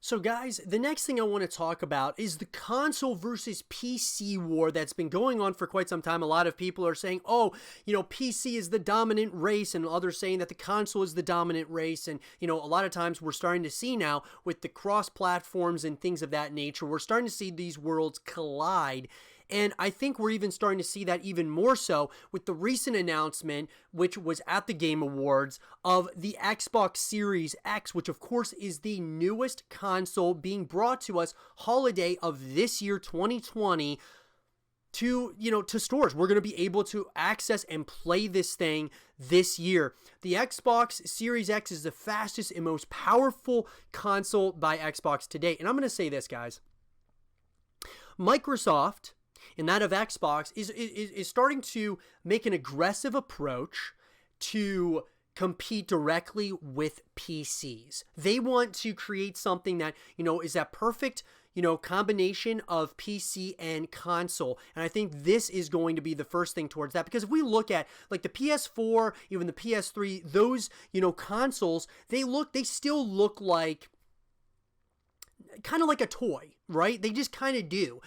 So guys, the next thing I want to talk about is the console versus PC war that's been going on for quite some time. A lot of people are saying, oh, PC is the dominant race, and others saying that the console is the dominant race. And, a lot of times we're starting to see now with the cross platforms and things of that nature, we're starting to see these worlds collide. And I think we're even starting to see that even more so with the recent announcement, which was at the Game Awards, of the Xbox Series X, which of course is the newest console being brought to us holiday of this year, 2020, to stores. We're going to be able to access and play this thing this year. The Xbox Series X is the fastest and most powerful console by Xbox to date. And I'm going to say this, guys. Microsoft, and that of Xbox, is starting to make an aggressive approach to compete directly with PCs. They want to create something that, is that perfect, combination of PC and console. And I think this is going to be the first thing towards that. Because if we look at like the PS4, even the PS3, those, consoles, they still look like kind of like a toy, right? They just kind of do.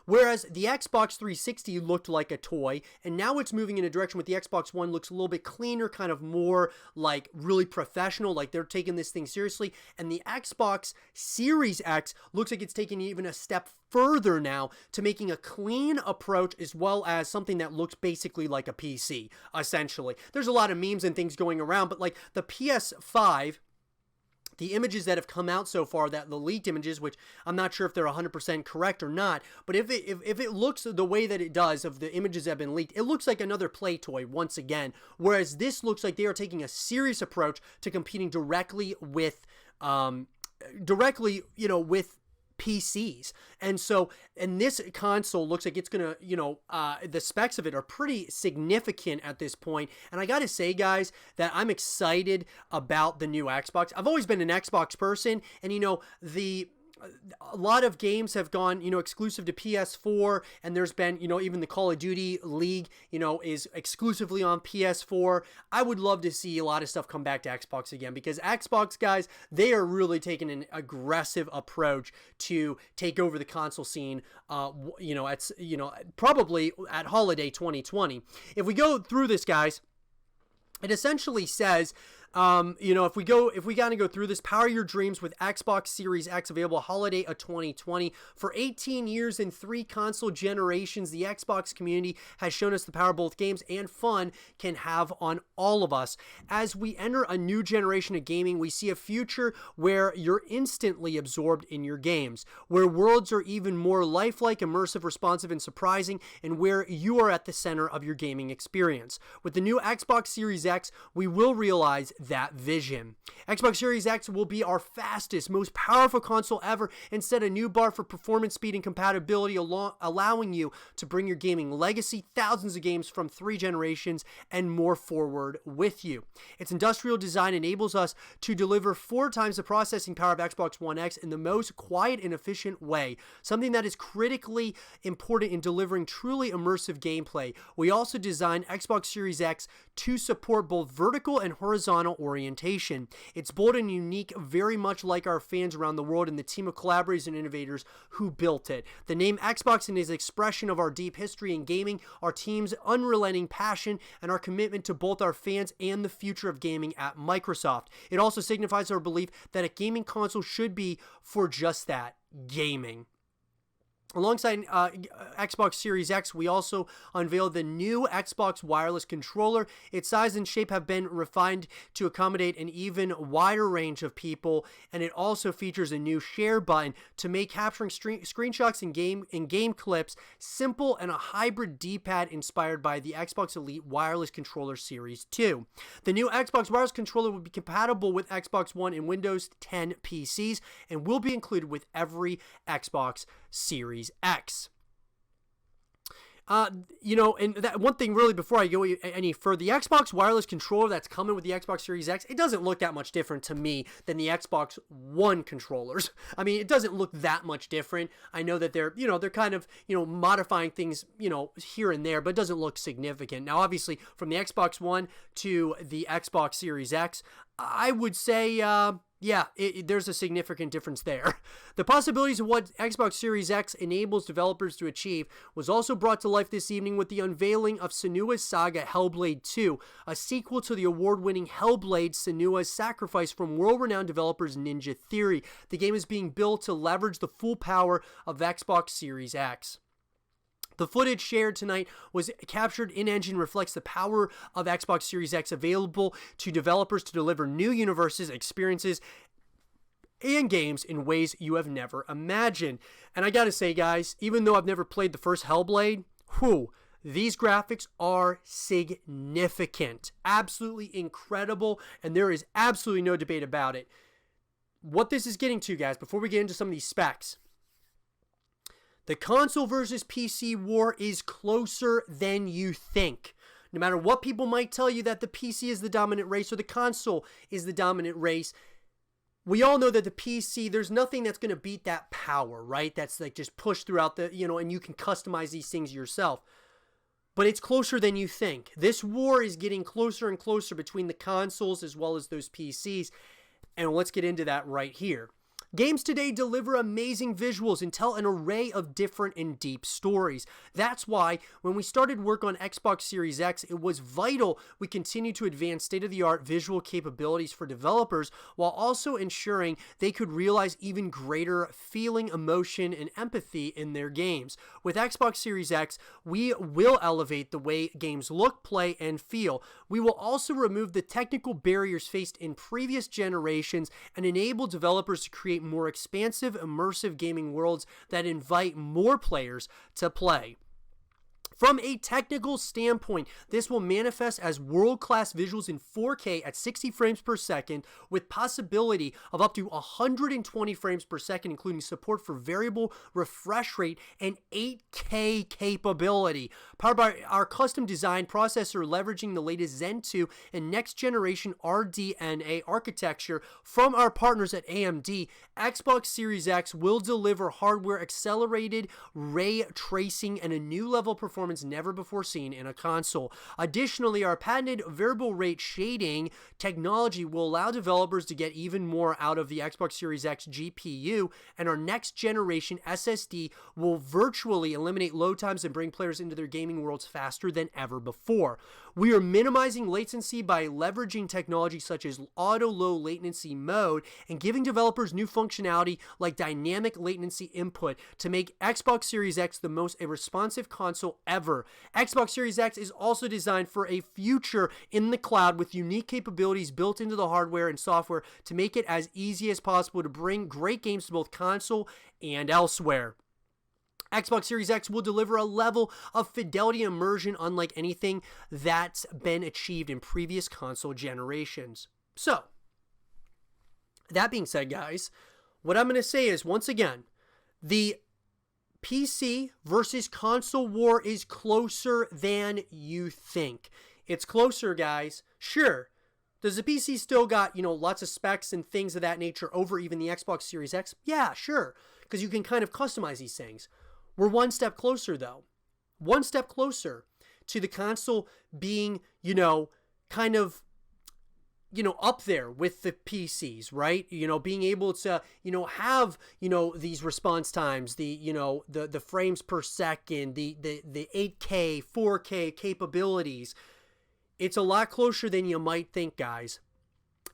Whereas the Xbox 360 looked like a toy, and now it's moving in a direction with the Xbox One looks a little bit cleaner, kind of more like really professional, like they're taking this thing seriously. And the Xbox Series X looks like it's taking even a step further now to making a clean approach, as well as something that looks basically like a PC, essentially. There's a lot of memes and things going around, but like the PS5, the images that have come out so far, that the leaked images, which I'm not sure if they're 100% correct or not, but if it looks the way that it does of the images that have been leaked, it looks like another play toy once again, whereas this looks like they are taking a serious approach to competing directly with with PCs. And this console looks like it's gonna, the specs of it are pretty significant at this point. And I gotta say, guys, that I'm excited about the new Xbox. I've always been an Xbox person, and a lot of games have gone, exclusive to PS4, and there's been, even the Call of Duty League, is exclusively on PS4. I would love to see a lot of stuff come back to Xbox again, because Xbox, guys, they are really taking an aggressive approach to take over the console scene, probably at holiday 2020. If we go through this, guys, it essentially says, if we gotta go through this, power your dreams with Xbox Series X, available holiday of 2020. For 18 years and 3 console generations, the Xbox community has shown us the power both games and fun can have on all of us. As we enter a new generation of gaming, we see a future where you're instantly absorbed in your games, where worlds are even more lifelike, immersive, responsive, and surprising, and where you are at the center of your gaming experience. With the new Xbox Series X, we will realize that vision. Xbox Series X will be our fastest, most powerful console ever, and set a new bar for performance, speed, and compatibility, allowing you to bring your gaming legacy, thousands of games from 3 generations and more forward with you. Its industrial design enables us to deliver 4 times the processing power of Xbox One X in the most quiet and efficient way, something that is critically important in delivering truly immersive gameplay. We also designed Xbox Series X to support both vertical and horizontal orientation. It's bold and unique, very much like our fans around the world and the team of collaborators and innovators who built it. The name Xbox is an expression of our deep history in gaming, our team's unrelenting passion, and our commitment to both our fans and the future of gaming at Microsoft. It also signifies our belief that a gaming console should be for just that, gaming. Alongside Xbox Series X, we also unveiled the new Xbox wireless controller. Its size and shape have been refined to accommodate an even wider range of people, and it also features a new share button to make capturing screenshots and game clips simple, and a hybrid D-pad inspired by the Xbox Elite Wireless Controller Series 2. The new Xbox wireless controller will be compatible with Xbox One and Windows 10 PCs, and will be included with every Xbox Series X. And that one thing really before I go any further, the Xbox wireless controller that's coming with the Xbox Series X, it doesn't look that much different to me than the Xbox One controllers. I mean, it doesn't look that much different. I know that they're kind of, modifying things, here and there, but it doesn't look significant. Now, obviously, from the Xbox One to the Xbox Series X, I would say, yeah, there's a significant difference there. The possibilities of what Xbox Series X enables developers to achieve was also brought to life this evening with the unveiling of Senua's Saga Hellblade 2, a sequel to the award-winning Hellblade: Senua's Sacrifice from world-renowned developers Ninja Theory. The game is being built to leverage the full power of Xbox Series X. The footage shared tonight was captured in-engine, reflects the power of Xbox Series X available to developers to deliver new universes, experiences, and games in ways you have never imagined. And I gotta say, guys, even though I've never played the first Hellblade, these graphics are significant. Absolutely incredible, and there is absolutely no debate about it. What this is getting to, guys, before we get into some of these specs, the console versus PC war is closer than you think. No matter what people might tell you that the PC is the dominant race or the console is the dominant race, we all know that the PC, there's nothing that's going to beat that power, right? That's like just pushed throughout the, and you can customize these things yourself. But it's closer than you think. This war is getting closer and closer between the consoles as well as those PCs. And let's get into that right here. Games today deliver amazing visuals and tell an array of different and deep stories. That's why when we started work on Xbox Series X, it was vital we continue to advance state-of-the-art visual capabilities for developers while also ensuring they could realize even greater feeling, emotion, and empathy in their games. With Xbox Series X, we will elevate the way games look, play, and feel. We will also remove the technical barriers faced in previous generations and enable developers to create more expansive, immersive gaming worlds that invite more players to play. From a technical standpoint, this will manifest as world-class visuals in 4K at 60 frames per second with possibility of up to 120 frames per second, including support for variable refresh rate and 8K capability. Powered by our custom-designed processor leveraging the latest Zen 2 and next-generation RDNA architecture from our partners at AMD, Xbox Series X will deliver hardware-accelerated ray tracing and a new level of performance never before seen in a console. Additionally, our patented variable rate shading technology will allow developers to get even more out of the Xbox Series X GPU, and our next generation SSD will virtually eliminate load times and bring players into their gaming worlds faster than ever before. We are minimizing latency by leveraging technology such as auto low latency mode and giving developers new functionality like dynamic latency input to make Xbox Series X the most responsive console ever. Xbox Series X is also designed for a future in the cloud with unique capabilities built into the hardware and software to make it as easy as possible to bring great games to both console and elsewhere. Xbox Series X will deliver a level of fidelity and immersion unlike anything that's been achieved in previous console generations. So, that being said, guys, what I'm going to say is, once again, the PC versus console war is closer than you think. It's closer, guys. Sure. Does the PC still got, lots of specs and things of that nature over even the Xbox Series X? Yeah, sure. Because you can kind of customize these things. We're one step closer, though. One step closer to the console being, kind of, up there with the PCs, right? Being able to, have, these response times, the frames per second, the 8K, 4K capabilities. It's a lot closer than you might think, guys.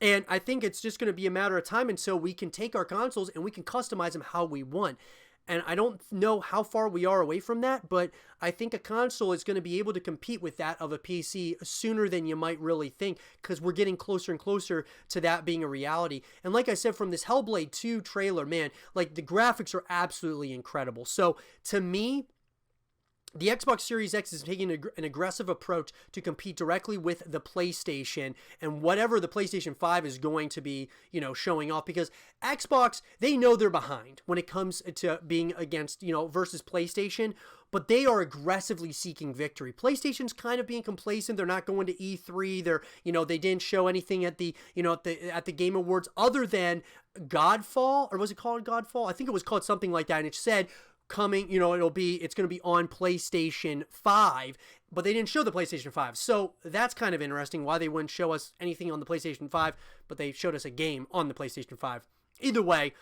And I think it's just going to be a matter of time until we can take our consoles and we can customize them how we want. And I don't know how far we are away from that, but I think a console is going to be able to compete with that of a PC sooner than you might really think, because we're getting closer and closer to that being a reality. And like I said, from this Hellblade 2 trailer, man, like the graphics are absolutely incredible. So to me, the Xbox Series X is taking an aggressive approach to compete directly with the PlayStation and whatever the PlayStation 5 is going to be, showing off, because Xbox, they know they're behind when it comes to being against, versus PlayStation, but they are aggressively seeking victory. PlayStation's kind of being complacent. They're not going to E3. They didn't show anything at the, at the Game Awards other than Godfall, or was it called Godfall? I think it was called something like that, and it said, coming, it's going to be on PlayStation 5, but they didn't show the PlayStation 5. So that's kind of interesting why they wouldn't show us anything on the PlayStation 5, but they showed us a game on the PlayStation 5. Either way,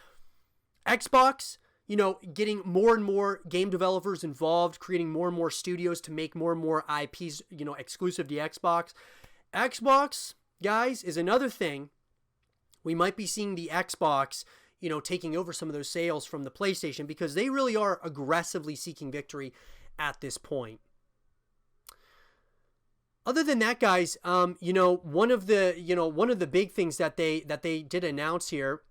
Xbox, getting more and more game developers involved, creating more and more studios to make more and more IPs, exclusive to Xbox. Xbox, guys, is another thing. We might be seeing the Xbox, taking over some of those sales from the PlayStation because they really are aggressively seeking victory at this point. Other than that, guys, one of the big things that they did announce here,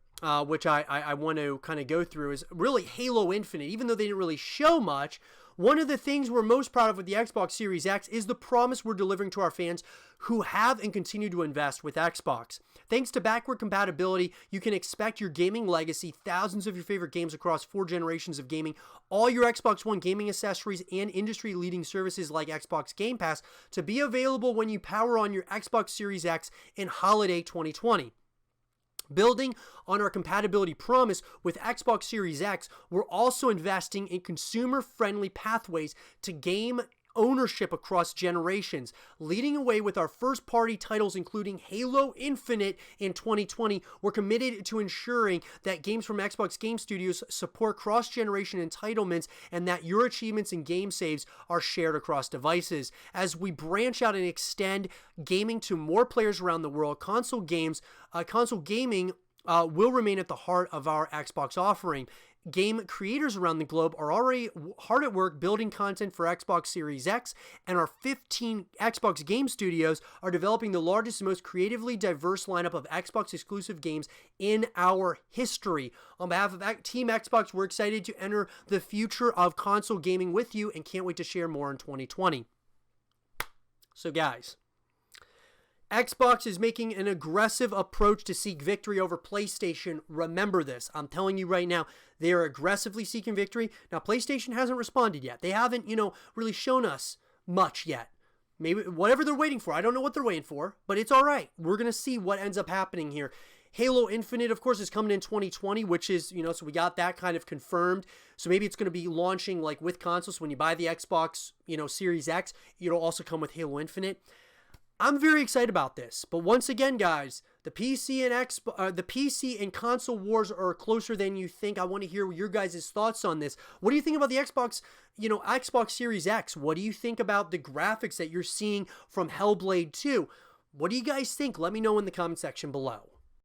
which I want to kind of go through, is really Halo Infinite. Even though they didn't really show much, one of the things we're most proud of with the Xbox Series X is the promise we're delivering to our fans who have and continue to invest with Xbox. Thanks to backward compatibility, you can expect your gaming legacy, thousands of your favorite games across 4 generations of gaming, all your Xbox One gaming accessories, and industry-leading services like Xbox Game Pass to be available when you power on your Xbox Series X in holiday 2020. Building on our compatibility promise with Xbox Series X, we're also investing in consumer-friendly pathways to game ownership across generations, leading away with our first-party titles including Halo Infinite in 2020. We're committed to ensuring that games from Xbox Game Studios support cross-generation entitlements and that your achievements and game saves are shared across devices. As we branch out and extend gaming to more players around the world, console gaming will remain at the heart of our Xbox offering. Game creators around the globe are already hard at work building content for Xbox Series X, and our 15 Xbox Game Studios are developing the largest and most creatively diverse lineup of Xbox exclusive games in our history. On behalf of Team Xbox, we're excited to enter the future of console gaming with you and can't wait to share more in 2020. So guys, Xbox is making an aggressive approach to seek victory over PlayStation. Remember this. I'm telling you right now, they are aggressively seeking victory. Now, PlayStation hasn't responded yet. They haven't, really shown us much yet. Maybe whatever they're waiting for. I don't know what they're waiting for, but it's all right. We're going to see what ends up happening here. Halo Infinite, of course, is coming in 2020, which is, so we got that kind of confirmed. So maybe it's going to be launching like with consoles. When you buy the Xbox, Series X, it'll also come with Halo Infinite. I'm very excited about this, but once again, guys, the PC and console wars are closer than you think. I want to hear your guys' thoughts on this. What do you think about the Xbox, Xbox Series X? What do you think about the graphics that you're seeing from Hellblade 2? What do you guys think? Let me know in the comment section below.